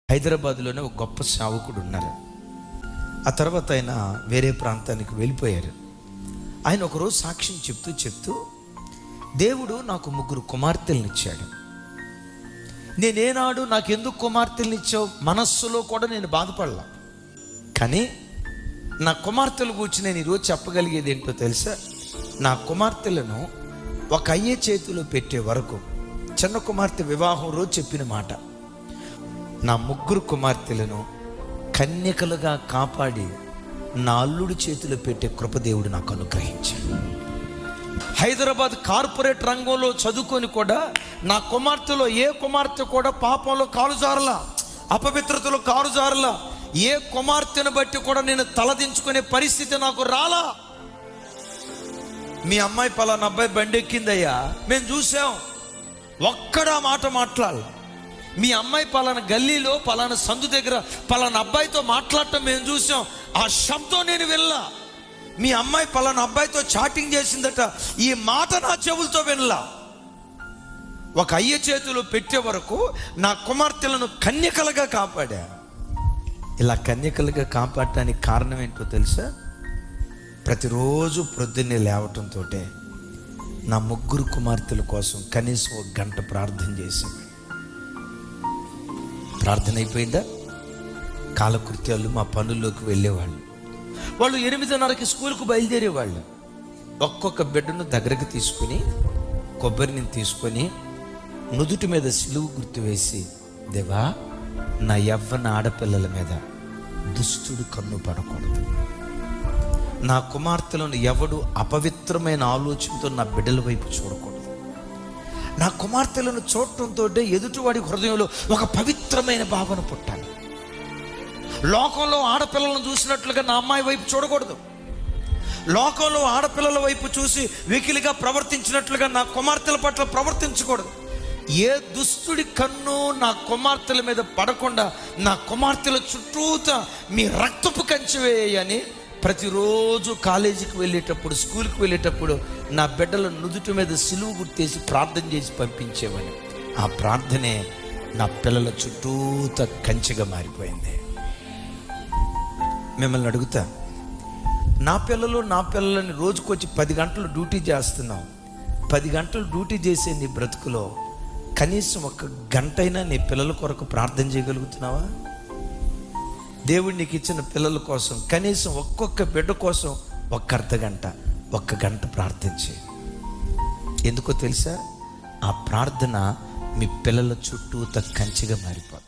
హైదరాబాద్లోనే ఒక గొప్ప సేవకుడు ఉన్నారు. ఆ తర్వాత ఆయన వేరే ప్రాంతానికి వెళ్ళిపోయారు. ఆయన ఒకరోజు సాక్ష్యం చెప్తూ దేవుడు నాకు 3 కుమార్తెలను ఇచ్చాడు. నేనేనాడు నాకెందుకు కుమార్తెలను ఇచ్చావు మనస్సులో కూడా నేను బాధపడలా. కానీ నా కుమార్తెల గురించి నేను ఈరోజు చెప్పగలిగేది ఏంటో తెలుసా? నా కుమార్తెలను ఒక అయ్యే చేతిలో పెట్టే వరకు, చిన్న కుమార్తె వివాహం రోజు చెప్పిన మాట, నా 3 కుమార్తెలను కన్యకలుగా కాపాడి నా అల్లుడి చేతిలో పెట్టే కృపదేవుడు నాకు అనుగ్రహించాడు. హైదరాబాద్ కార్పొరేట్ రంగంలో చదువుకొని కూడా నా కుమార్తెలో ఏ కుమార్తె కూడా పాపంలో కాలు జారలా, అపవిత్రతలో కాలు జారలా. ఏ కుమార్తెను బట్టి కూడా నేను తలదించుకునే పరిస్థితి నాకు రాలా. మీ అమ్మాయి పలానా అబ్బాయి బండి ఎక్కిందయ్యా, మేము చూసాం, ఒక్కడా మాట మాట్లాడాలి. మీ అమ్మాయి పలానా గల్లీలో పలానా సందు దగ్గర పలానా అబ్బాయితో మాట్లాడటం మేము చూసాం, ఆ శబ్దం నేను వినలా. మీ అమ్మాయి పలానా అబ్బాయితో చాటింగ్ చేసిందట, ఈ మాట నా చెవులతో వినలా. ఒక అయ్య చేతిలో పెట్టే వరకు నా కుమార్తెలను కన్యకలుగా కాపాడా. ఇలా కన్యకలుగా కాపాడటానికి కారణం ఏంటో తెలుసా? ప్రతిరోజు ప్రొద్దున్నే లేవటంతో నా 3 కుమార్తెల కోసం కనీసం 1 గంట ప్రార్థన చేసేవాడు. ప్రార్థన అయిపోయిందా, కాలకృత్యాలు మా పనుల్లోకి వెళ్ళేవాళ్ళు. వాళ్ళు 8:30కి స్కూల్కు బయలుదేరేవాళ్ళు. ఒక్కొక్క బిడ్డను దగ్గరకు తీసుకుని కొబ్బరిని తీసుకొని నుదుటి మీద సిలువు గుర్తు వేసి, దేవా నా యవ్వన ఆడపిల్లల మీద దుష్టుడు కన్ను పడకూడదు, నా కుమార్తెలను ఎవడు అపవిత్రమైన ఆలోచనతో నా బిడ్డల వైపు చూడకూడదు, నా కుమార్తెలను చూడటంతో ఎదుటివాడి హృదయంలో ఒక పవిత్రమైన భావన పుట్టాలి. లోకంలో ఆడపిల్లలను చూసినట్లుగా నా అమ్మాయి వైపు చూడకూడదు. లోకంలో ఆడపిల్లల వైపు చూసి వెకిలిగా ప్రవర్తించినట్లుగా నా కుమార్తెల పట్ల ప్రవర్తించకూడదు. ఏ దుష్టుడి కన్ను నా కుమార్తెల మీద పడకుండా నా కుమార్తెల చుట్టూతా మీ రక్తపు కంచె వేయని ప్రతిరోజు కాలేజీకి వెళ్ళేటప్పుడు, స్కూల్కి వెళ్ళేటప్పుడు నా బిడ్డల నుదుటి మీద సిలువు గుర్తేసి ప్రార్థన చేసి పంపించేవాడిని. ఆ ప్రార్థనే నా పిల్లల చుట్టూత కంచెగా మారిపోయింది. మిమ్మల్ని అడుగుతా, నా పిల్లలని రోజుకొచ్చి 10 గంటలు డ్యూటీ చేస్తున్నావు. 10 గంటలు డ్యూటీ చేసే నీ బ్రతుకులో కనీసం 1 గంటైనా నీ పిల్లల కొరకు ప్రార్థన చేయగలుగుతున్నావా? దేవుడు నీకు ఇచ్చిన పిల్లల కోసం కనీసం ఒక్కొక్క బిడ్డ కోసం 1 అర్ధగంట, 1 గంట ప్రార్థించి. ఎందుకో తెలుసా? ఆ ప్రార్థన మీ పిల్లల చుట్టూత కంచెగా మారిపోతుంది.